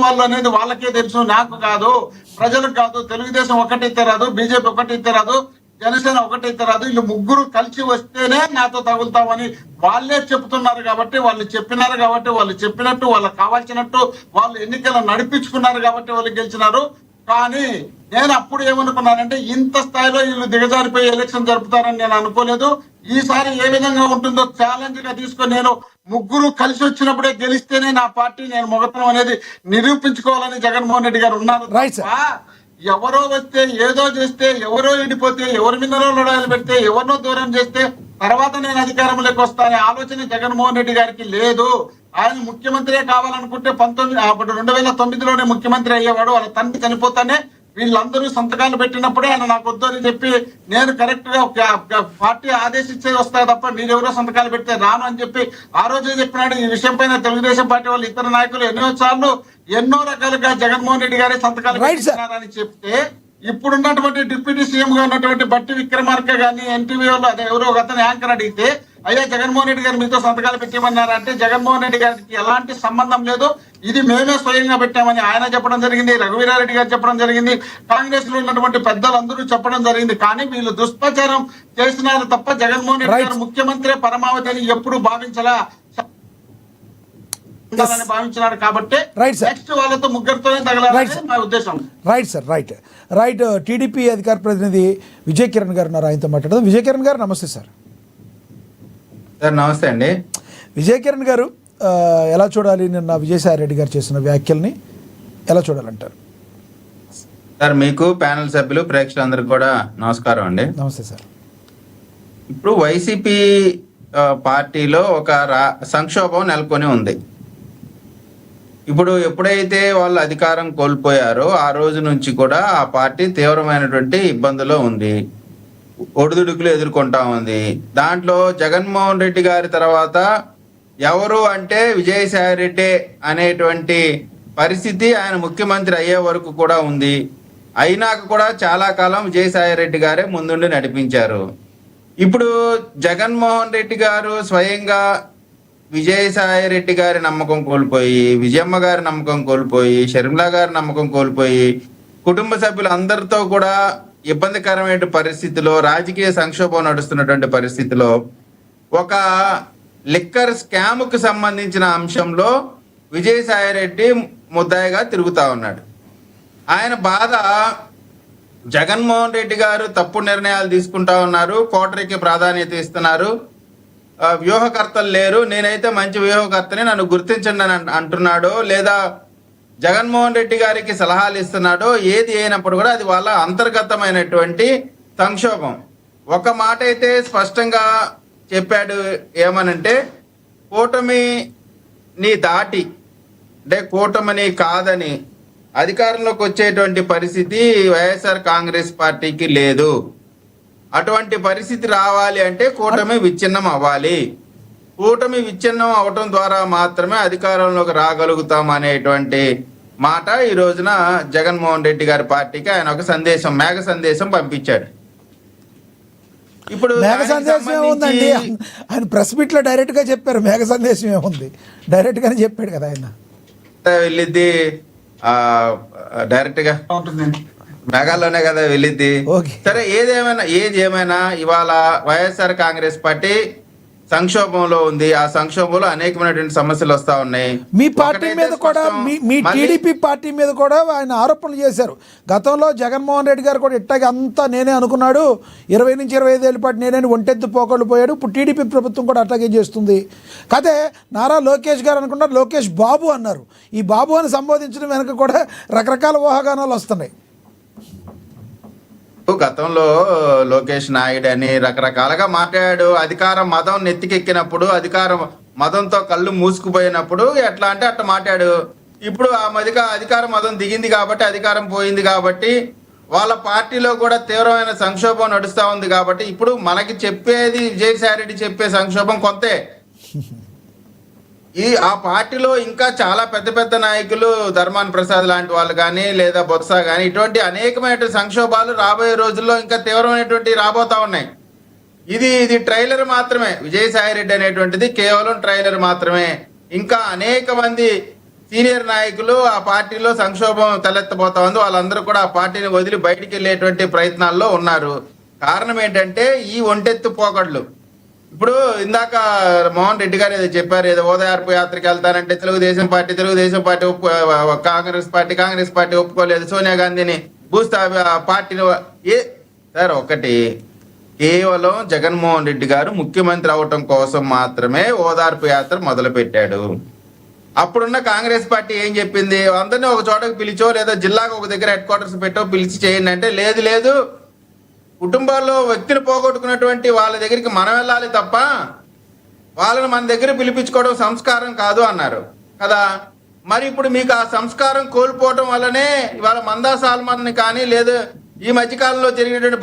వాళ్ళు అనేది వాళ్ళకే తెలుసు, నాకు కాదు, ప్రజలకు కాదు. తెలుగుదేశం ఒకటైతే రాదు, బీజేపీ ఒకటైతే రాదు, జనసేన ఒకటైతే రాదు. వీళ్ళు ముగ్గురు కలిసి వస్తేనే నాతో తగులుతామని వాళ్ళే చెప్తున్నారు. కాబట్టి వాళ్ళు చెప్పినారు, కాబట్టి వాళ్ళు చెప్పినట్టు వాళ్ళకి కావాల్సినట్టు వాళ్ళు ఎన్నికలు నడిపించుకున్నారు, కాబట్టి వాళ్ళు గెలిచినారు. కానీ నేను అప్పుడు ఏమనుకున్నానంటే ఇంత స్థాయిలో వీళ్ళు దిగజారిపోయి ఎలక్షన్ జరుపుతారని నేను అనుకోలేదు. ఈసారి ఏ విధంగా ఉంటుందో ఛాలెంజ్ గా తీసుకొని నేను ముగ్గురు కలిసి వచ్చినప్పుడే గెలిస్తేనే నా పార్టీ నేను మొగతనం అనేది నిరూపించుకోవాలని జగన్మోహన్ రెడ్డి గారు ఉన్నారు. ఎవరో వస్తే ఏదో చేస్తే, ఎవరో ఎండిపోతే, ఎవరి మీదనో లొడాయిలు పెడితే, ఎవరినో దూరం చేస్తే తర్వాత నేను అధికారంలోకి వస్తానే ఆలోచన జగన్మోహన్ రెడ్డి గారికి లేదు. ఆయన ముఖ్యమంత్రే కావాలనుకుంటే 2009లోనే ముఖ్యమంత్రి అయ్యేవాడు. వాళ్ళ తండ్రి చనిపోతానే వీళ్ళందరూ సంతకాలు పెట్టినప్పుడే ఆయన నాకు వద్దు అని చెప్పి నేను కరెక్ట్ గా పార్టీ ఆదేశించేది వస్తాయి తప్ప మీరెవరో సంతకాలు పెడితే రాను అని చెప్పి ఆ రోజే చెప్పినాడు. ఈ విషయం పైన తెలుగుదేశం పార్టీ వాళ్ళు ఇతర నాయకులు ఎన్నో రకాలుగా జగన్మోహన్ రెడ్డి గారే సంతకాలు పెట్టినారని చెప్తే ఇప్పుడున్నటువంటి డిప్యూటీ సీఎం గా ఉన్నటువంటి బట్టి విక్రమార్క గాని ఎన్టీవీ వాళ్ళు అదే ఎవరో ఒక అతను యాంకర్ అడిగితే అయ్యా జగన్మోహన్ రెడ్డి గారు మీతో సంతకాలు పెట్టేమన్నారంటే జగన్మోహన్ రెడ్డి గారికి ఎలాంటి సంబంధం లేదు, ఇది మేమే స్వయంగా పెట్టామని ఆయన చెప్పడం జరిగింది, రఘువీరారెడ్డి గారు చెప్పడం జరిగింది, కాంగ్రెస్ లో ఉన్నటువంటి పెద్దలందరూ చెప్పడం జరిగింది. కానీ వీళ్ళు దుష్ప్రచారం చేసినారు తప్ప జగన్మోహన్ రెడ్డి గారు ముఖ్యమంత్రి పరమావధి అని ఎప్పుడు భావించలా భావించినారు. కాబట్టి నెక్స్ట్ వాళ్ళతో ముగ్గురితోనే తగలాలని నా ఉద్దేశం. Right sir, right. టీడీపీ అధికార ప్రతినిధి విజయ్ కిరణ్ గారు ఉన్నారు, ఆయనతో మాట్లాడదాం. విజయ్ కిరణ్ గారు నమస్తే సార్. సార్ నమస్తే అండి. విజయ్ కిరణ్ గారు ఎలా చూడాలి నిన్న విజయసాయి రెడ్డి గారు చేసిన వ్యాఖ్యల్ని ఎలా చూడాలంటారు? సార్ మీకు ప్యానెల్ సభ్యులు ప్రేక్షకులందరికీ కూడా నమస్కారం అండి. నమస్తే సార్. ఇప్పుడు వైసీపీ పార్టీలో ఒక సంక్షోభం నెలకొని ఉంది. ఇప్పుడు ఎప్పుడైతే వాళ్ళు అధికారం కోల్పోయారో ఆ రోజు నుంచి కూడా ఆ పార్టీ తీవ్రమైనటువంటి ఇబ్బందులో ఉంది, ఒడిదుడుకులు ఎదుర్కొంటా ఉంది. దాంట్లో జగన్మోహన్ రెడ్డి గారి తర్వాత ఎవరు అంటే విజయసాయి రెడ్డి అనేటువంటి పరిస్థితి ఆయన ముఖ్యమంత్రి అయ్యే వరకు కూడా ఉంది. అయినాక కూడా చాలా కాలం విజయసాయి రెడ్డి గారే ముందుండి నడిపించారు. ఇప్పుడు జగన్మోహన్ రెడ్డి గారు స్వయంగా విజయసాయి రెడ్డి గారి నమ్మకం కోల్పోయి, విజయమ్మ గారి నమ్మకం కోల్పోయి, షర్మిల గారి నమ్మకం కోల్పోయి, కుటుంబ సభ్యులందరితో కూడా ఇబ్బందికరమైన పరిస్థితిలో, రాజకీయ సంక్షోభం నడుస్తున్నటువంటి పరిస్థితిలో ఒక లిక్కర్ స్కామ్కు సంబంధించిన అంశంలో విజయసాయి రెడ్డి ముద్దాయిగా తిరుగుతా ఉన్నాడు. ఆయన బాధ జగన్మోహన్ రెడ్డి గారు తప్పుడు నిర్ణయాలు తీసుకుంటా ఉన్నారు, కోటరీకి ప్రాధాన్యత ఇస్తున్నారు, వ్యూహకర్తలు లేరు, నేనైతే మంచి వ్యూహకర్తని నన్ను గుర్తించండి అని అంటున్నాడు, లేదా జగన్మోహన్ రెడ్డి గారికి సలహాలు ఇస్తున్నాడో ఏది అయినప్పుడు కూడా అది వాళ్ళ అంతర్గతమైనటువంటి సంక్షోభం. ఒక మాట అయితే స్పష్టంగా చెప్పాడు, ఏమనంటే కూటమిని దాటి అంటే కూటమిని కాదని అధికారంలోకి వచ్చేటువంటి పరిస్థితి వైఎస్ఆర్ కాంగ్రెస్ పార్టీకి లేదు. అటువంటి పరిస్థితి రావాలి అంటే కూటమి విచ్ఛిన్నం అవ్వాలి. కూటమి విచ్ఛిన్నం అవటం ద్వారా మాత్రమే అధికారంలోకి రాగలుగుతాం అనేటువంటి మాట ఈ రోజున జగన్మోహన్ రెడ్డి గారి పార్టీకి ఆయన ఒక సందేశం, మేఘ సందేశం పంపించాడు. ఇప్పుడు మేఘ సందేశం ఏముందండి, ఆయన ప్రెస్ మీట్ లో డైరెక్ట్ గా చెప్పారు. మేఘ సందేశం ఏముంది, డైరెక్ట్ గానే చెప్పాడు కదా ఆయన. వెళ్ళిద్ది డైరెక్ట్ గా మేఘాల్లోనే కదా వెళ్ళిద్ది. సరే ఏదేమైనా ఇవాళ వైఎస్ఆర్ కాంగ్రెస్ పార్టీ సంక్షోభంలో ఉంది. ఆ సంక్షోభంలో అనేకమైనటువంటి సమస్యలు వస్తా ఉన్నాయి. మీ పార్టీ మీద కూడా, మీ టీడీపీ పార్టీ మీద కూడా ఆయన ఆరోపణలు చేశారు. గతంలో జగన్మోహన్ రెడ్డి గారు కూడా ఇట్టాగే అంతా నేనే అనుకున్నాడు, 20 నుంచి 25 ఏళ్ళ పాటు నేనే ఒంటెత్తు పోకళ్ళు పోయాడు. ఇప్పుడు టీడీపీ ప్రభుత్వం కూడా అట్లాగే చేస్తుంది. కాదే నారా లోకేష్ గారు అనుకున్నారు, లోకేష్ బాబు అన్నారు. ఈ బాబు అని సంబోధించడం వెనక కూడా రకరకాల ఊహాగానాలు వస్తున్నాయి. గతంలో లోకేష్ నాయుడు అని రకరకాలుగా మాట్లాడాడు. అధికారం మదం నెత్తికెక్కినప్పుడు, అధికారం మదంతో కళ్ళు మూసుకుపోయినప్పుడు ఎట్లా అంటే అట్లా మాట్లాడు. ఇప్పుడు ఆ అధికారం మదం దిగింది కాబట్టి, అధికారం పోయింది కాబట్టి, వాళ్ళ పార్టీలో కూడా తీవ్రమైన సంక్షోభం నడుస్తూ ఉంది కాబట్టి ఇప్పుడు మనకి చెప్పేది విజయసాయి రెడ్డి చెప్పే సంక్షోభం కొంతే. ఆ పార్టీలో ఇంకా చాలా పెద్ద పెద్ద నాయకులు, ధర్మాన ప్రసాద్ లాంటి వాళ్ళు కానీ, లేదా బొత్స కానీ, ఇటువంటి అనేకమైన సంక్షోభాలు రాబోయే రోజుల్లో ఇంకా తీవ్రమైనటువంటి రాబోతా ఉన్నాయి. ఇది ట్రైలర్ మాత్రమే. విజయసాయి రెడ్డి అనేటువంటిది కేవలం ట్రైలర్ మాత్రమే. ఇంకా అనేక మంది సీనియర్ నాయకులు ఆ పార్టీలో సంక్షోభం తలెత్తబోతా ఉంది, వాళ్ళందరూ కూడా ఆ పార్టీని వదిలి బయటికి వెళ్ళేటువంటి ప్రయత్నాల్లో ఉన్నారు. కారణం ఏంటంటే ఈ ఒంటెత్తు పోకడ్లు. ఇప్పుడు ఇందాక మోహన్ రెడ్డి గారు ఏదో చెప్పారు, ఏదో ఓదార్పు యాత్రకి వెళ్తారంటే తెలుగుదేశం పార్టీ కాంగ్రెస్ పార్టీ ఒప్పుకోలేదు, సోనియా గాంధీని పార్టీని సార్ ఒకటి, కేవలం జగన్మోహన్ రెడ్డి గారు ముఖ్యమంత్రి అవటం కోసం మాత్రమే ఓదార్పు యాత్ర మొదలు పెట్టాడు. అప్పుడున్న కాంగ్రెస్ పార్టీ ఏం చెప్పింది, అందరినీ ఒక చోటకు పిలిచో లేదా జిల్లాకు ఒక దగ్గర హెడ్ క్వార్టర్స్ పెట్టో పిలిచి చేయండి అంటే, లేదు కుటుంబాల్లో వ్యక్తిని పోగొట్టుకున్నటువంటి వాళ్ళ దగ్గరికి మనం వెళ్ళాలి తప్ప వాళ్ళని మన దగ్గర పిలిపించుకోవడం సంస్కారం కాదు అన్నారు కదా. మరి ఇప్పుడు మీకు ఆ సంస్కారం కోల్పోవడం వల్లనే ఇవాళ మందా సాల్మన్ కానీ లేదా ఈ మధ్యకాలంలో జరిగినటువంటి